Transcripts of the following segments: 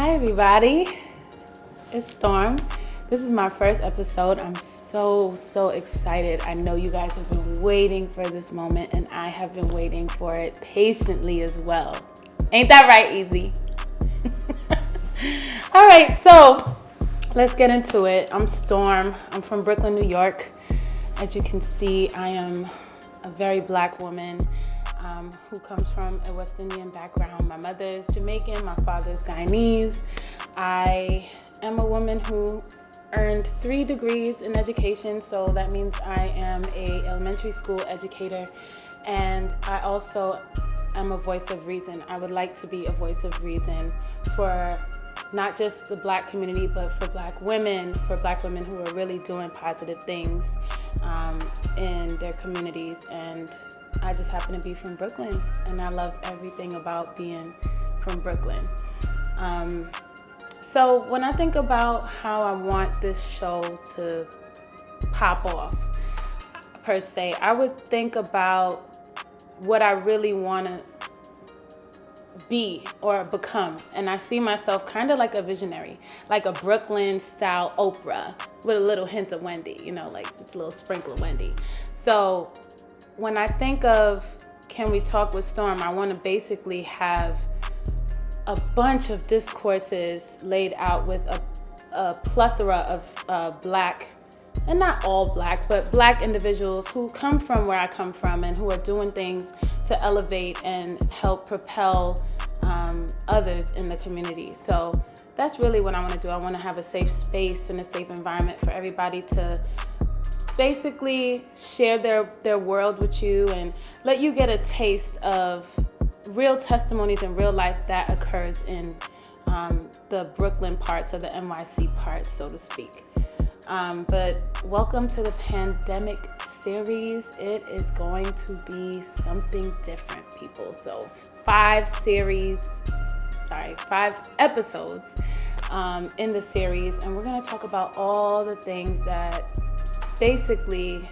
Hi everybody, it's Storm. This is my first episode. I'm so excited. I know you guys have been waiting for this moment and I have been waiting for it patiently as well. Ain't that right, Easy? All right, so let's get into it. I'm Storm. I'm from Brooklyn, New York. As you can see, I am a very Black woman who comes from a West Indian background. My mother is Jamaican, my father is Guyanese. I am a woman who earned 3 degrees in education, so that means I am a elementary school educator, and I also am a voice of reason. I would like to be a voice of reason for not just the Black community, but for Black women who are really doing positive things in their communities. And I just happen to be from Brooklyn, and I love everything about being from Brooklyn. So when I think about how I want this show to pop off, per se, I would think about what I really want to be or become. And I see myself kind of like a visionary, like a Brooklyn-style Oprah with a little hint of Wendy, like just a little sprinkle of Wendy. So when I think of Can We Talk with Storm, I want to basically have a bunch of discourses laid out with a plethora of Black, and not all Black, but Black individuals who come from where I come from and who are doing things to elevate and help propel others in the community. So that's really what I want to do. I want to have a safe space and a safe environment for everybody to basically share their world with you and let you get a taste of real testimonies in real life that occurs in the Brooklyn parts or the NYC parts, so to speak. But welcome to the pandemic series. It is going to be something different, people. So 5 episodes in the series, and we're going to talk about all the things that basically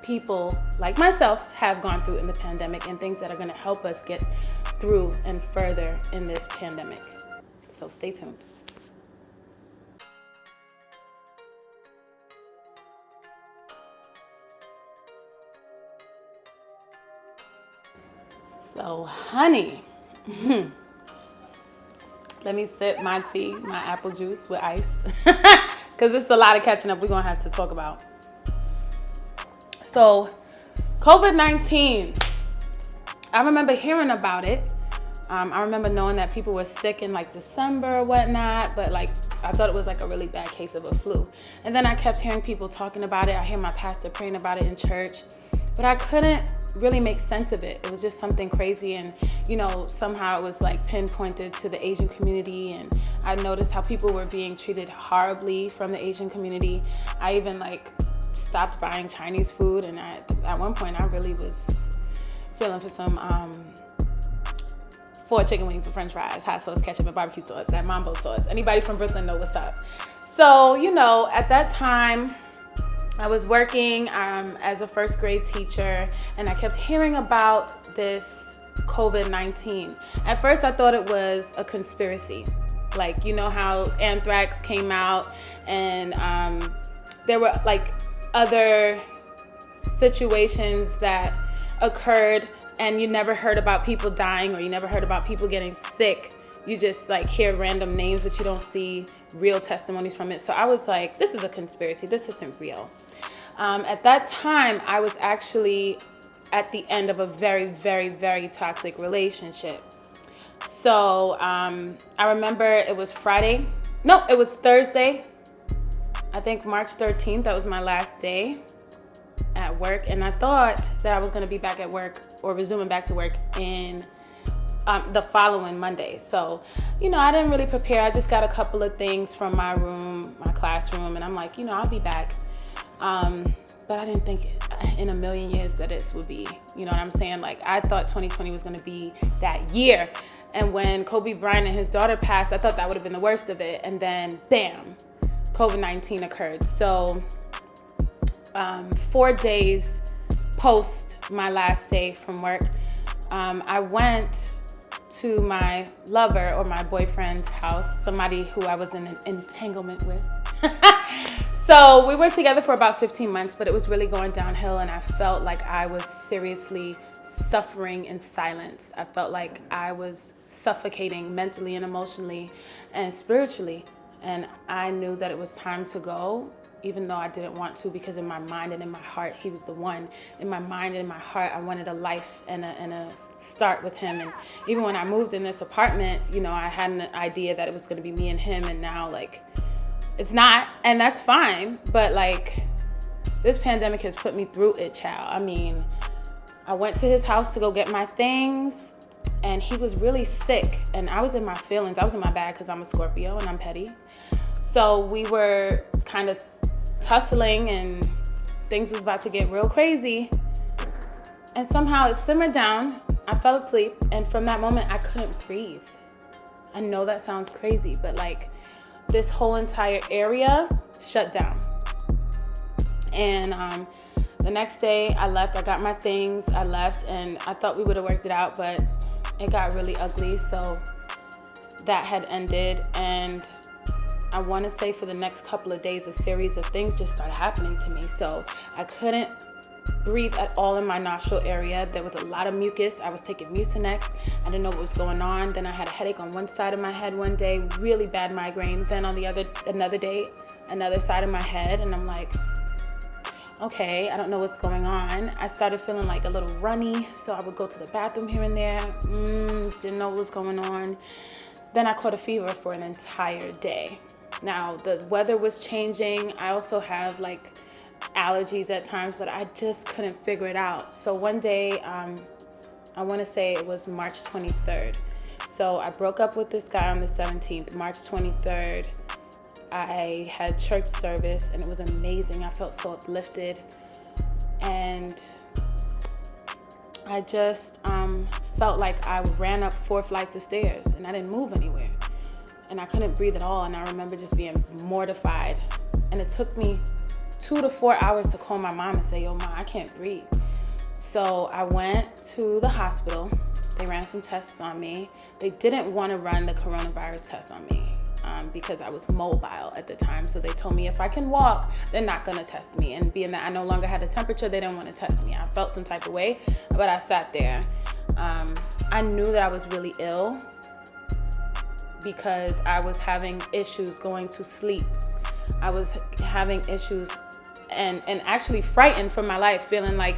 people like myself have gone through in the pandemic and things that are going to help us get through and further in this pandemic. So stay tuned. So, honey, let me sip my tea, my apple juice with ice, because it's a lot of catching up we're going to have to talk about. So, COVID-19, I remember hearing about it. I remember knowing that people were sick in like December or whatnot, but I thought it was like a really bad case of a flu. And then I kept hearing people talking about it. I hear my pastor praying about it in church, but I couldn't really make sense of it. It was just something crazy, and somehow it was like pinpointed to the Asian community, and I noticed how people were being treated horribly from the Asian community. I even stopped buying Chinese food, and at one point I really was feeling for some 4 chicken wings with french fries, hot sauce, ketchup, and barbecue sauce, that mambo sauce. Anybody from Brooklyn know what's up. So, at that time, I was working as a first grade teacher, and I kept hearing about this COVID-19. At first, I thought it was a conspiracy. How anthrax came out, and there were other situations that occurred, and you never heard about people dying, or you never heard about people getting sick. You just hear random names, but you don't see real testimonies from it. So I was like, this is a conspiracy. This isn't real. At that time, I was actually at the end of a very, very, very toxic relationship. So I remember it was Thursday. I think March 13th, that was my last day at work. And I thought that I was going to be back at work or resuming back to work in the following Monday. So, I didn't really prepare. I just got a couple of things from my classroom, and I'm like, I'll be back. But I didn't think in a million years that this would be, what I'm saying? I thought 2020 was going to be that year. And when Kobe Bryant and his daughter passed, I thought that would have been the worst of it. And then, bam, COVID-19 occurred. So 4 days post my last day from work, I went to my lover or my boyfriend's house, somebody who I was in an entanglement with. So we were together for about 15 months, but it was really going downhill, and I felt like I was seriously suffering in silence. I felt like I was suffocating mentally and emotionally and spiritually. And I knew that it was time to go, even though I didn't want to, because in my mind and in my heart, he was the one. In my mind and in my heart, I wanted a life and a start with him. And even when I moved in this apartment, you know, I had an idea that it was going to be me and him, and now, like, it's not, and that's fine. But, like, this pandemic has put me through it, child. I mean, I went to his house to go get my things, and he was really sick, and I was in my feelings. I was in my bag because I'm a Scorpio and I'm petty. So we were kind of tussling, and things was about to get real crazy. And somehow it simmered down. I fell asleep, and from that moment, I couldn't breathe. I know that sounds crazy, but, like, this whole entire area shut down. And the next day I left, I got my things, I left, and I thought we would have worked it out, but it got really ugly. So that had ended, and I want to say for the next couple of days, a series of things just started happening to me. So I couldn't breathe at all in my nostril area. There was a lot of mucus. I was taking Mucinex. I didn't know what was going on. Then I had a headache on one side of my head one day, really bad migraine. Then on another day, another side of my head. And I'm like, okay, I don't know what's going on. I started feeling like a little runny, so I would go to the bathroom here and there. Didn't know what was going on. Then I caught a fever for an entire day. Now, the weather was changing. I also have, like, allergies at times, but I just couldn't figure it out. So one day, I want to say it was March 23rd. So I broke up with this guy on the 17th. March 23rd, I had church service, and it was amazing. I felt so uplifted, and I just felt like I ran up 4 flights of stairs, and I didn't move anywhere, and I couldn't breathe at all. And I remember just being mortified, and it took me 2 to 4 hours to call my mom and say, yo, Ma, I can't breathe. So I went to the hospital. They ran some tests on me. They didn't want to run the coronavirus test on me because I was mobile at the time. So they told me if I can walk, they're not going to test me. And being that I no longer had a temperature, they didn't want to test me. I felt some type of way, but I sat there. I knew that I was really ill because I was having issues going to sleep. I was having issues and actually frightened for my life, feeling like,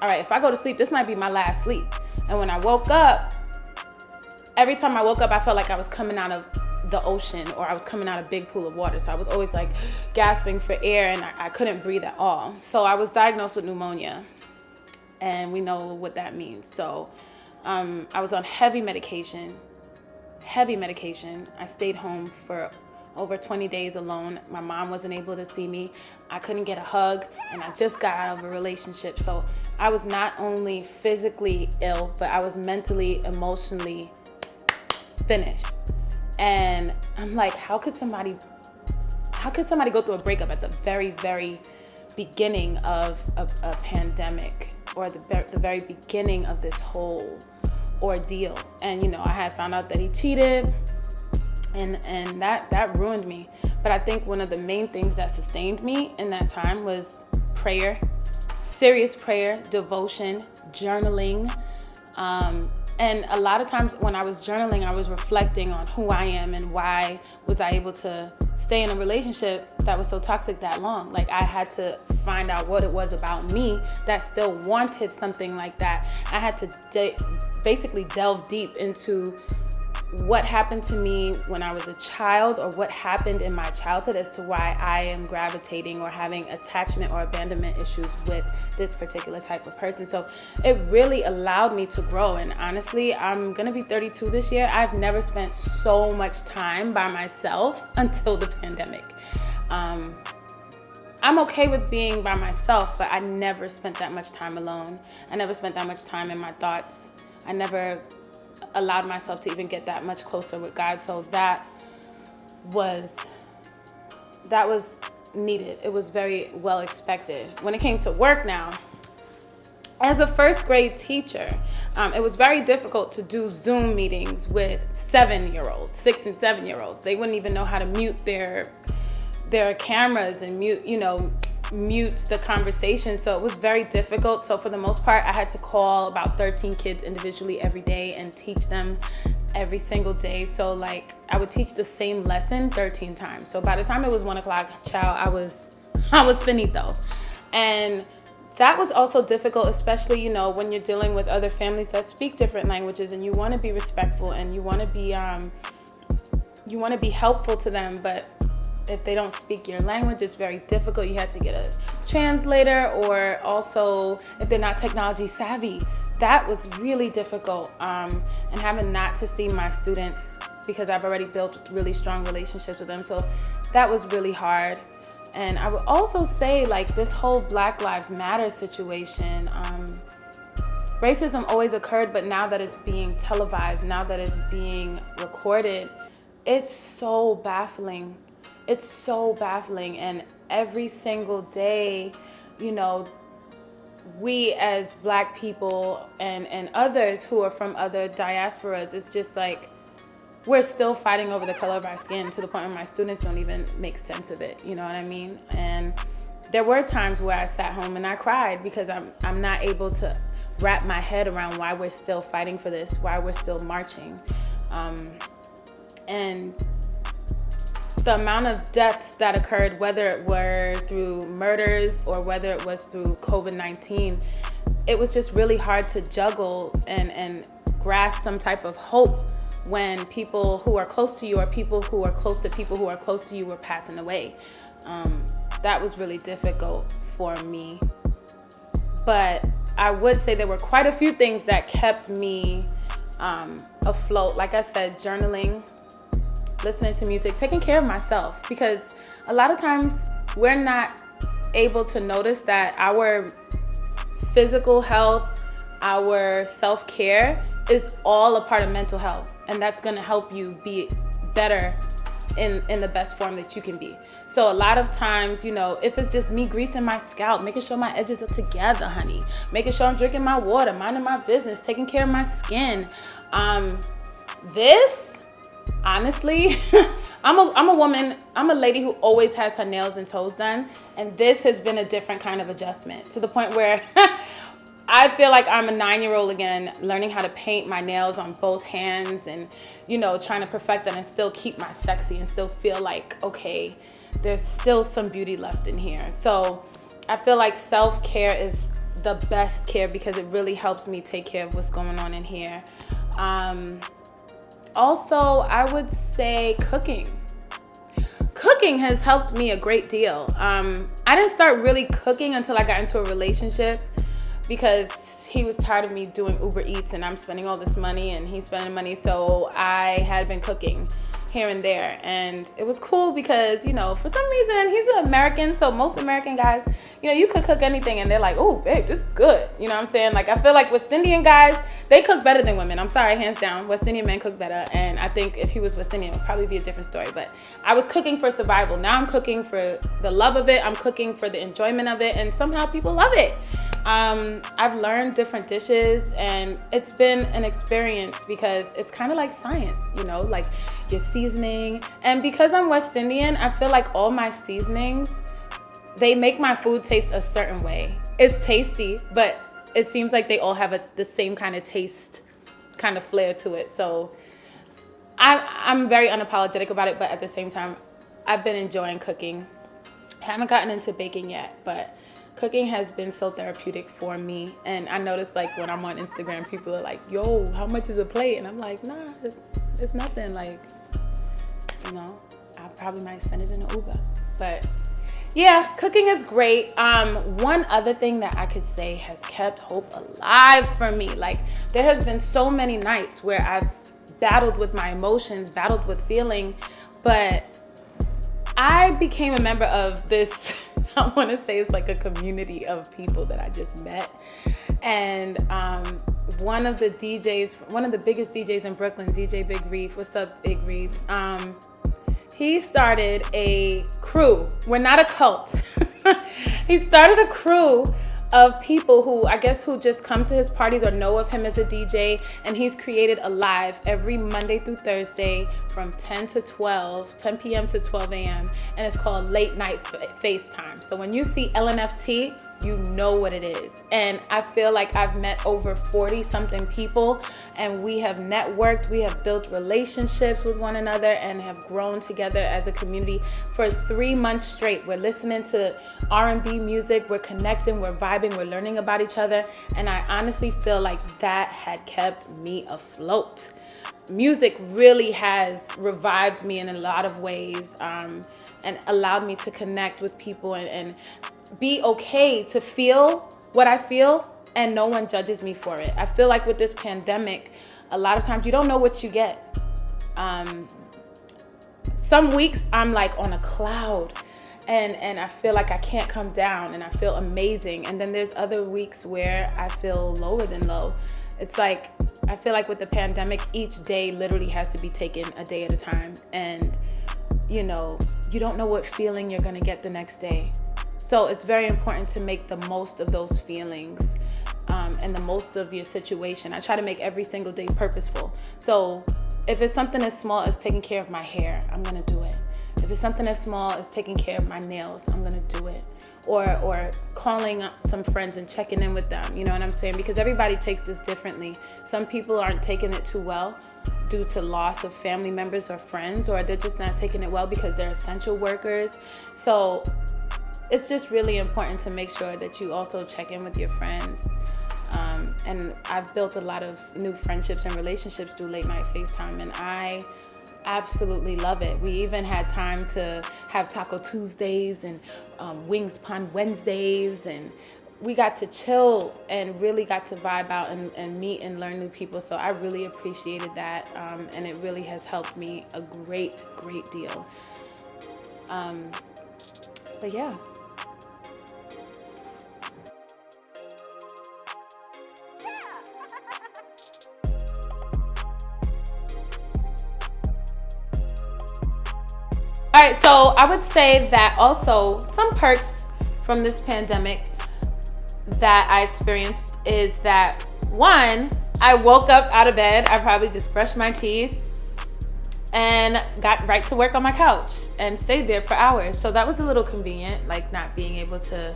all right, if I go to sleep, this might be my last sleep. And when I woke up, every time I woke up, I felt like I was coming out of the ocean, or I was coming out of a big pool of water. So I was always, like, gasping for air, and I couldn't breathe at all. So I was diagnosed with pneumonia, and we know what that means. So I was on heavy medication. I stayed home for over 20 days alone. My mom wasn't able to see me. I couldn't get a hug, and I just got out of a relationship. So I was not only physically ill, but I was mentally, emotionally finished. And I'm like, how could somebody go through a breakup at the very, very beginning of a pandemic, or the very beginning of this whole ordeal? And, you know, I had found out that he cheated, and that ruined me. But I think one of the main things that sustained me in that time was prayer, serious prayer, devotion, journaling. And a lot of times when I was journaling, I was reflecting on who I am and why was I able to stay in a relationship that was so toxic that long. Like, I had to find out what it was about me that still wanted something like that. I had to basically delve deep into what happened to me when I was a child, or what happened in my childhood as to why I am gravitating or having attachment or abandonment issues with this particular type of person. So it really allowed me to grow. And honestly, I'm gonna be 32 this year. I've never spent so much time by myself until the pandemic. I'm okay with being by myself, but I never spent that much time alone. I never spent that much time in my thoughts. I never allowed myself to even get that much closer with God. So that was needed. It was very well expected. When it came to work now, as a first grade teacher, It was very difficult to do Zoom meetings with 7-year-olds, 6 and 7-year-olds. They wouldn't even know how to mute their cameras and mute the conversation. So it was very difficult. So for the most part, I had to call about 13 kids individually every day and teach them every single day. So like I would teach the same lesson 13 times. So by the time it was 1 o'clock, child, I was finito. And that was also difficult, especially, you know, when you're dealing with other families that speak different languages, and you want to be respectful and you want to be helpful to them, but if they don't speak your language, it's very difficult. You have to get a translator, or also if they're not technology savvy. That was really difficult. And having not to see my students, because I've already built really strong relationships with them. So that was really hard. And I would also say, like, this whole Black Lives Matter situation, racism always occurred, but now that it's being televised, now that it's being recorded, it's so baffling. It's so baffling. And every single day, you know, we as Black people and others who are from other diasporas, it's just like, we're still fighting over the color of our skin, to the point where my students don't even make sense of it. You know what I mean? And there were times where I sat home and I cried, because I'm not able to wrap my head around why we're still fighting for this, why we're still marching. And the amount of deaths that occurred, whether it were through murders or whether it was through COVID-19, it was just really hard to juggle and grasp some type of hope when people who are close to you, or people who are close to people who are close to you, were passing away. That was really difficult for me. But I would say there were quite a few things that kept me afloat. Like I said, journaling, listening to music, taking care of myself, because a lot of times we're not able to notice that our physical health, our self-care is all a part of mental health, and that's going to help you be better in the best form that you can be. So a lot of times, you know, if it's just me greasing my scalp, making sure my edges are together, honey, making sure I'm drinking my water, minding my business, taking care of my skin, this, honestly, I'm a woman, I'm a lady who always has her nails and toes done, and this has been a different kind of adjustment, to the point where I feel like I'm a 9-year-old again, learning how to paint my nails on both hands, and, you know, trying to perfect them and still keep my sexy and still feel like, okay, there's still some beauty left in here. So I feel like self-care is the best care, because it really helps me take care of what's going on in here. Also, I would say cooking. Cooking has helped me a great deal. I didn't start really cooking until I got into a relationship, because he was tired of me doing Uber Eats and I'm spending all this money and he's spending money. So I had been cooking here and there, and it was cool because, you know, for some reason he's an American, so most American guys, you know, you could cook anything and they're like, oh babe, this is good, you know what I'm saying? Like, I feel like West Indian guys, they cook better than women. I'm sorry, hands down, West Indian men cook better, and I think if he was West Indian, it would probably be a different story. But I was cooking for survival. Now I'm cooking for the love of it, I'm cooking for the enjoyment of it, and somehow people love it. I've learned different dishes, and it's been an experience, because it's kind of like science, you know, like your seasoning. And because I'm West Indian, I feel like all my seasonings, they make my food taste a certain way. It's tasty, but it seems like they all have the same kind of taste, kind of flair to it. So I'm very unapologetic about it, but at the same time, I've been enjoying cooking. I haven't gotten into baking yet, but cooking has been so therapeutic for me. And I noticed, like, when I'm on Instagram, people are like, yo, how much is a plate? And I'm like, nah, it's nothing. Like, you know, I probably might send it in an Uber. But yeah, cooking is great. One other thing that I could say has kept hope alive for me, like, there has been so many nights where I've battled with my emotions, battled with feeling, but I became a member of this, I want to say it's like a community of people that I just met. And one of the biggest DJs in Brooklyn, DJ Big Reef, what's up, Big Reef? He started a crew. We're not a cult. He started a crew of people who just come to his parties or know of him as a DJ, and he's created a live every Monday through Thursday from 10 p.m. to 12 a.m. and it's called Late Night FaceTime. So when you see LNFT, you know what it is. And I feel like I've met over 40 something people, and we have networked, we have built relationships with one another and have grown together as a community for 3 months straight. We're listening to R&B music, we're connecting, we're vibing, we're learning about each other. And I honestly feel like that had kept me afloat. Music really has revived me in a lot of ways, and allowed me to connect with people and be okay to feel what I feel, and no one judges me for it. I feel like with this pandemic, a lot of times you don't know what you get. Some weeks I'm like on a cloud and I feel like I can't come down and I feel amazing. And then there's other weeks where I feel lower than low. It's like, I feel like with the pandemic, each day literally has to be taken a day at a time. And you don't know what feeling you're gonna get the next day. So it's very important to make the most of those feelings, and the most of your situation. I try to make every single day purposeful. So if it's something as small as taking care of my hair, I'm gonna do it. If it's something as small as taking care of my nails, I'm gonna do it. Or calling some friends and checking in with them, you know what I'm saying? Because everybody takes this differently. Some people aren't taking it too well due to loss of family members or friends, or they're just not taking it well because they're essential workers. So it's just really important to make sure that you also check in with your friends. And I've built a lot of new friendships and relationships through Late Night FaceTime, and I absolutely love it. We even had time to have Taco Tuesdays and Wings Pond Wednesdays, and we got to chill and really got to vibe out and meet and learn new people. So I really appreciated that, and it really has helped me a great deal. But yeah. All right, so I would say that also some perks from this pandemic that I experienced is that, one, I woke up out of bed, I probably just brushed my teeth and got right to work on my couch and stayed there for hours. So that was a little convenient, like not being able to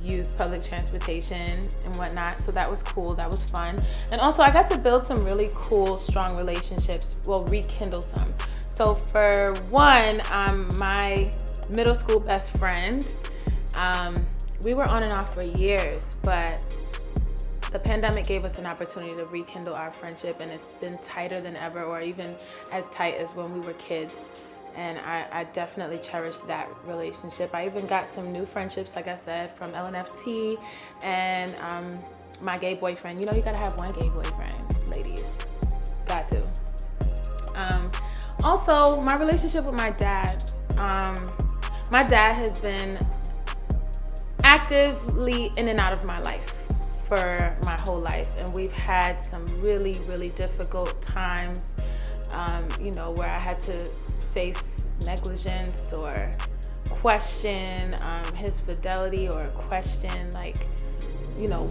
use public transportation and whatnot. So that was cool, that was fun. And also I got to build some really cool, strong relationships, rekindle some. So for one, my middle school best friend, we were on and off for years, but the pandemic gave us an opportunity to rekindle our friendship, and it's been tighter than ever, or even as tight as when we were kids. And I definitely cherish that relationship. I even got some new friendships, like I said, from LNFT and my gay boyfriend. You know, you gotta have one gay boyfriend, ladies. Got to. Also, my relationship with my dad. My dad has been actively in and out of my life for my whole life, and we've had some really difficult times, where I had to face negligence or question his fidelity, or question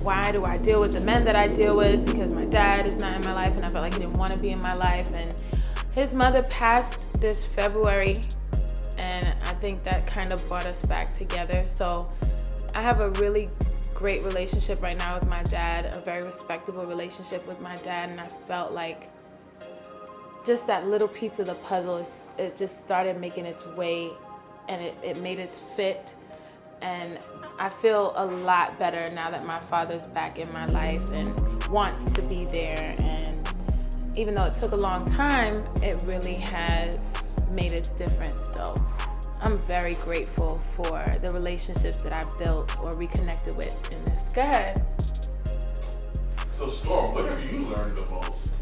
why do I deal with the men that I deal with, because my dad is not in my life and I felt like he didn't want to be in my life. And his mother passed this February, and I think that kind of brought us back together. So I have a really great relationship right now with my dad, a very respectable relationship with my dad, and I felt like just that little piece of the puzzle, it just started making its way, and it made its fit. And I feel a lot better now that my father's back in my life and wants to be there. And even though it took a long time, it really has made its difference. So I'm very grateful for the relationships that I've built or reconnected with in this. Go ahead. So Storm, what have you learned the most?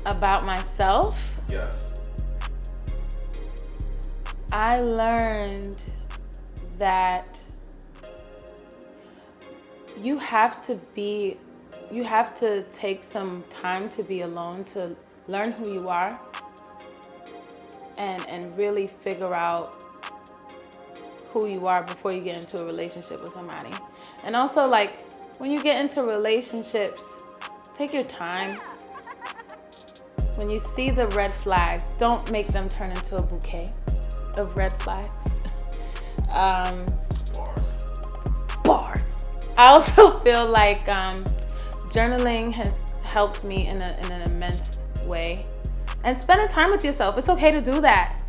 About myself? Yes. I learned that you have to take some time to be alone, to learn who you are and really figure out who you are before you get into a relationship with somebody. And also, like, when you get into relationships, take your time. When you see the red flags, don't make them turn into a bouquet of red flags. Bars. I also feel like journaling has helped me in an immense way. And spending time with yourself. It's okay to do that.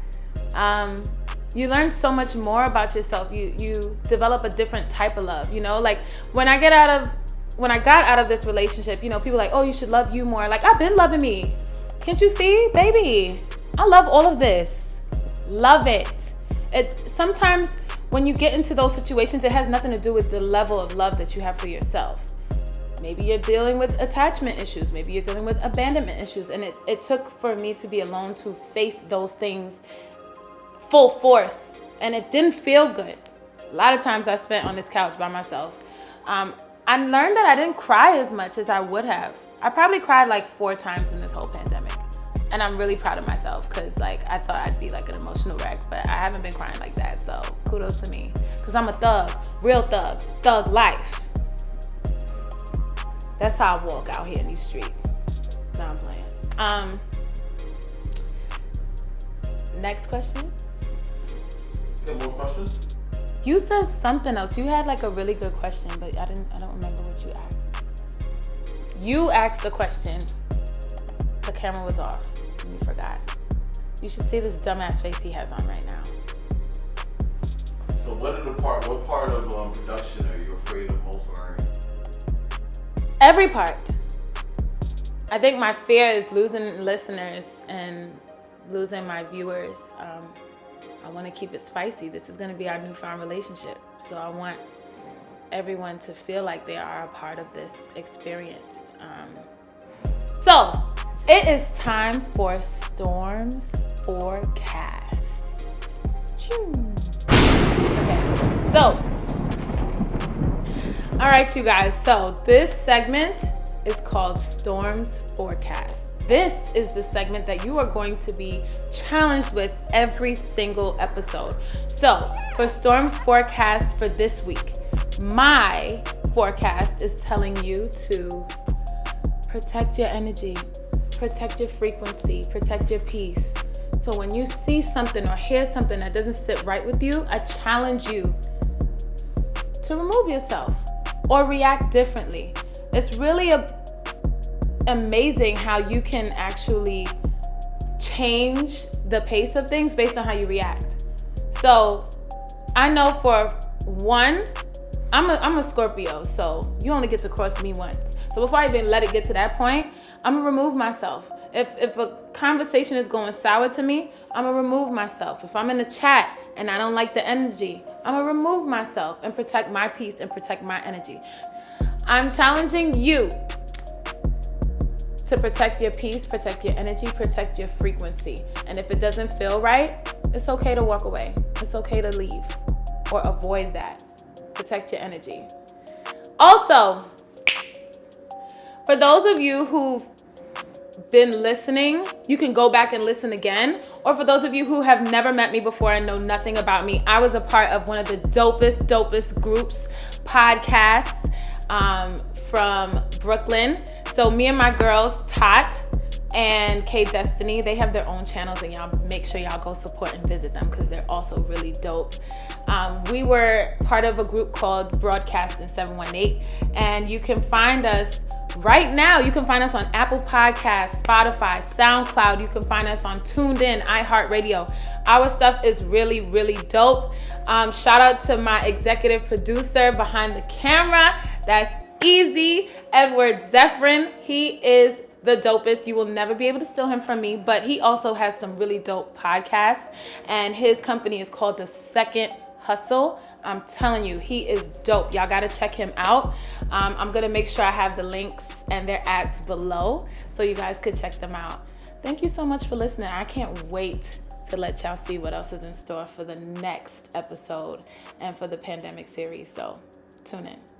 You learn so much more about yourself. You develop a different type of love, you know? Like when I got out of this relationship, you know, people are like, oh, you should love you more. Like, I've been loving me. Can't you see, baby? I love all of this. Love it. Sometimes when you get into those situations, it has nothing to do with the level of love that you have for yourself. Maybe you're dealing with attachment issues. Maybe you're dealing with abandonment issues. And it took for me to be alone to face those things full force. And it didn't feel good. A lot of times I spent on this couch by myself. I learned that I didn't cry as much as I would have. I probably cried like 4 times in this whole pandemic. And I'm really proud of myself because like I thought I'd be like an emotional wreck, but I haven't been crying like that. So kudos to me because I'm a thug, real thug life. That's how I walk out here in these streets. No, I'm playing. Next question. You got more questions? You said something else. You had like a really good question, but I don't remember what you asked. You asked a question. The camera was off. And you forgot. You should see this dumbass face he has on right now. So what part of production are you afraid of most learning? Every part. I think my fear is losing listeners and losing my viewers. I want to keep it spicy. This is going to be our newfound relationship. So I want everyone to feel like they are a part of this experience. So it is time for Storm's Forecast. Okay, so, all right, you guys. So this segment is called Storm's Forecast. This is the segment that you are going to be challenged with every single episode. So for Storm's Forecast for this week, my forecast is telling you to protect your energy, protect your frequency, protect your peace. So when you see something or hear something that doesn't sit right with you, I challenge you to remove yourself or react differently. It's really amazing how you can actually change the pace of things based on how you react. So I know for one, I'm a Scorpio, so you only get to cross me once. So before I even let it get to that point, I'm gonna remove myself. If a conversation is going sour to me, I'm gonna remove myself. If I'm in a chat and I don't like the energy, I'm gonna remove myself and protect my peace and protect my energy. I'm challenging you to protect your peace, protect your energy, protect your frequency. And if it doesn't feel right, it's okay to walk away. It's okay to leave or avoid that. Protect your energy. Also, for those of you who've been listening, you can go back and listen again. Or for those of you who have never met me before and know nothing about me, I was a part of one of the dopest groups, podcasts from Brooklyn. So me and my girls, Tot and K Destiny, they have their own channels, and y'all make sure y'all go support and visit them because they're also really dope. We were part of a group called Broadcast in 718, and you can find us right now. You can find us on Apple Podcasts, Spotify, SoundCloud. You can find us on TuneIn, iHeartRadio. Our stuff is really, really dope. Shout out to my executive producer behind the camera. That's Easy, Edward Zephyrin. He is the dopest. You will never be able to steal him from me, but he also has some really dope podcasts, and his company is called The Second Hustle. I'm telling you, he is dope. Y'all gotta check him out. I'm gonna make sure I have the links and their ads below so you guys could check them out. Thank you so much for listening. I can't wait to let y'all see what else is in store for the next episode and for the pandemic series. So tune in.